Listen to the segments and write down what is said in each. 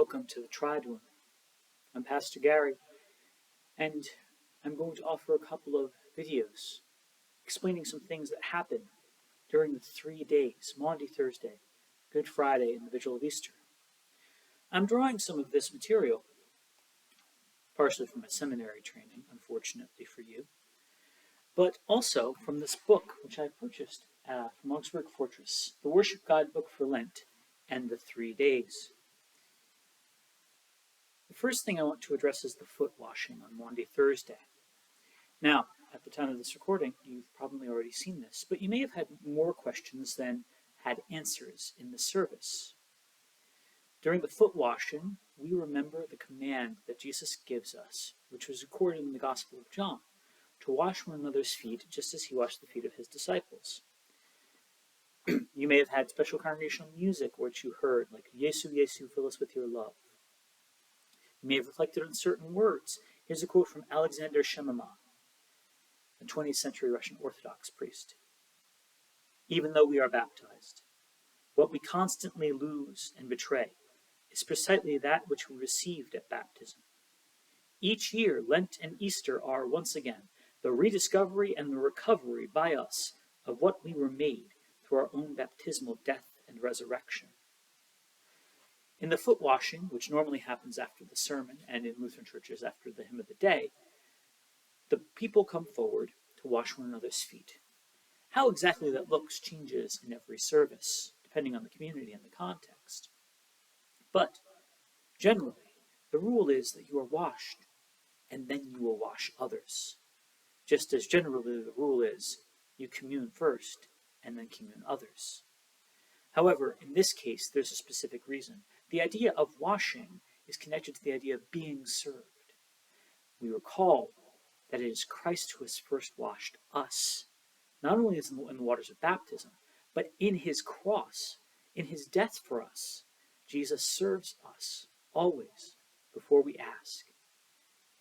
Welcome to the Triduum. I'm Pastor Gary, and I'm going to offer a couple of videos explaining some things that happen during the 3 days, Maundy Thursday, Good Friday, and the Vigil of Easter. I'm drawing some of this material, partially from my seminary training, unfortunately for you, but also from this book, which I purchased from Augsburg Fortress, the Worship Guide book for Lent and the 3 days. The first thing I want to address is the foot washing on Maundy Thursday. Now, at the time of this recording, you've probably already seen this, but you may have had more questions than had answers in the service. During the foot washing, we remember the command that Jesus gives us, which was recorded in the Gospel of John, to wash one another's feet just as he washed the feet of his disciples. You may have had special congregational music which you heard, like Yesu, Yesu, fill us with your love. You may have reflected on certain words. Here's a quote from Alexander Shemama, a 20th century Russian Orthodox priest. Even though we are baptized, what we constantly lose and betray is precisely that which we received at baptism. Each year, Lent and Easter are, once again, the rediscovery and the recovery by us of what we were made through our own baptismal death and resurrection. In the foot washing, which normally happens after the sermon and in Lutheran churches after the hymn of the day, the people come forward to wash one another's feet. How exactly that looks changes in every service, depending on the community and the context. But generally, the rule is that you are washed, and then you will wash others. Just as generally the rule is, you commune first, and then commune others. However, in this case, there's a specific reason. The idea of washing is connected to the idea of being served. We recall that it is Christ who has first washed us, not only in the waters of baptism, but in his cross, in his death for us. Jesus serves us always before we ask.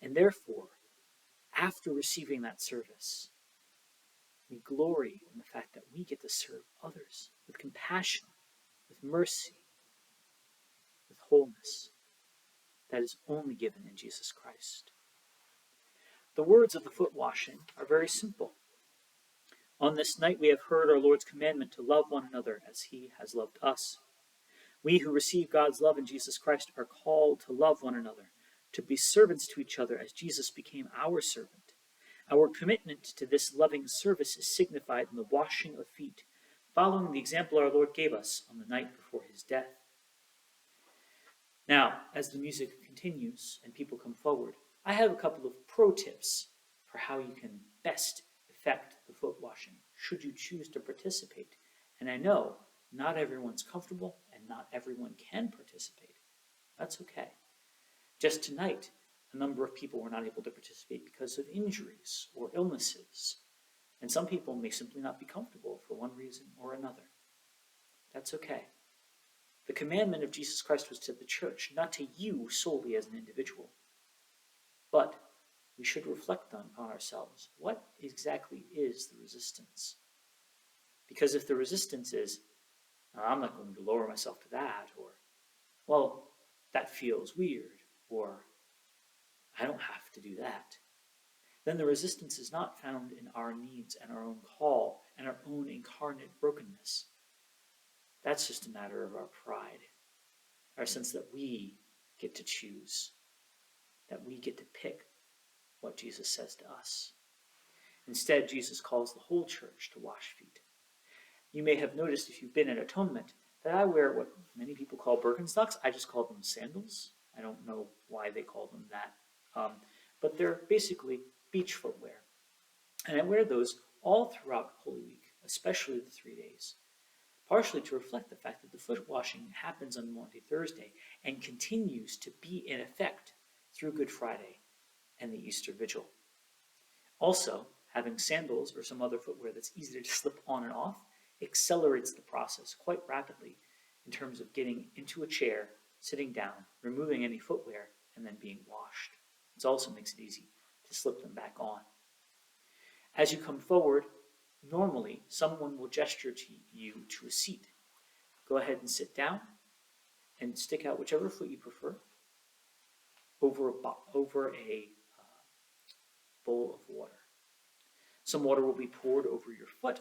And therefore, after receiving that service, we glory in the fact that we get to serve others with compassion, with mercy, with wholeness that is only given in Jesus Christ. The words of the foot washing are very simple. On this night we have heard our Lord's commandment to love one another as he has loved us. We who receive God's love in Jesus Christ are called to love one another, to be servants to each other as Jesus became our servant. Our commitment to this loving service is signified in the washing of feet, following the example our Lord gave us on the night before his death. Now, as the music continues and people come forward, I have a couple of pro tips for how you can best effect the foot washing, should you choose to participate. And I know not everyone's comfortable and not everyone can participate. That's okay. Just tonight, a number of people were not able to participate because of injuries or illnesses. And some people may simply not be comfortable for one reason or another. That's okay. The commandment of Jesus Christ was to the church, not to you solely as an individual. But we should reflect on ourselves. What exactly is the resistance? Because if the resistance is, I'm not going to lower myself to that, or, well, that feels weird, or I don't have to do that, then the resistance is not found in our needs and our own call and our own incarnate brokenness. That's just a matter of our pride, our sense that we get to choose, that we get to pick what Jesus says to us. Instead, Jesus calls the whole church to wash feet. You may have noticed, if you've been at Atonement, that I wear what many people call Birkenstocks. I just call them sandals. I don't know why they call them that. But they're basically beach footwear. And I wear those all throughout Holy Week, especially the 3 days, partially to reflect the fact that the foot washing happens on Maundy Thursday and continues to be in effect through Good Friday and the Easter Vigil. Also, having sandals or some other footwear that's easy to slip on and off accelerates the process quite rapidly in terms of getting into a chair, sitting down, removing any footwear, and then being washed. It also makes it easy to slip them back on. As you come forward, normally someone will gesture to you to a seat. Go ahead and sit down, and stick out whichever foot you prefer over a bowl of water. Some water will be poured over your foot.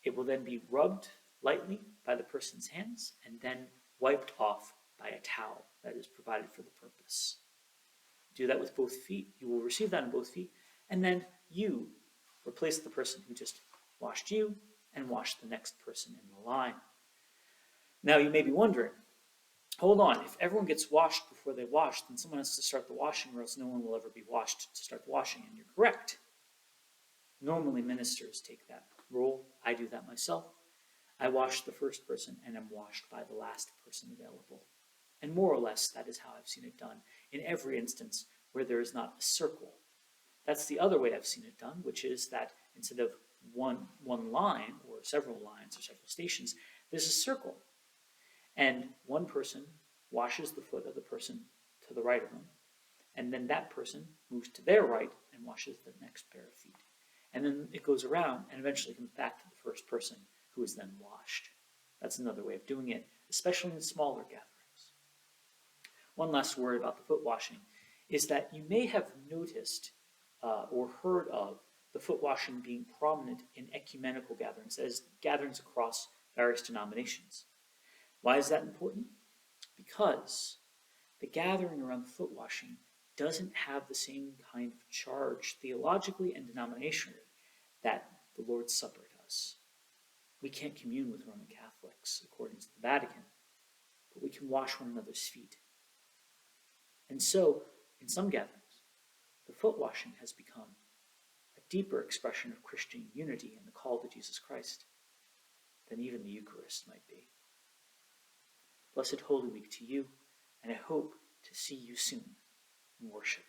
It will then be rubbed lightly by the person's hands and then wiped off by a towel that is provided for the purpose. Do that with both feet. You will receive that on both feet, and then you replace the person who just washed you and wash the next person in the line. Now you may be wondering, hold on, if everyone gets washed before they wash, then someone has to start the washing, or else no one will ever be washed to start the washing. And you're correct. Normally ministers take that role. I do that myself. I wash the first person and am washed by the last person available. And more or less, that is how I've seen it done in every instance where there is not a circle. That's the other way I've seen it done, which is that instead of one line or several lines or several stations, there's a circle. And one person washes the foot of the person to the right of them, and then that person moves to their right and washes the next pair of feet. And then it goes around and eventually comes back to the first person who is then washed. That's another way of doing it, especially in smaller gatherings. One last word about the foot washing is that you may have noticed or heard of the foot washing being prominent in ecumenical gatherings, that is, gatherings across various denominations. Why is that important? Because the gathering around the foot washing doesn't have the same kind of charge theologically and denominationally that the Lord's Supper does. We can't commune with Roman Catholics according to the Vatican, but we can wash one another's feet. And so, in some gatherings, the foot washing has become a deeper expression of Christian unity and the call to Jesus Christ than even the Eucharist might be. Blessed Holy Week to you, and I hope to see you soon in worship.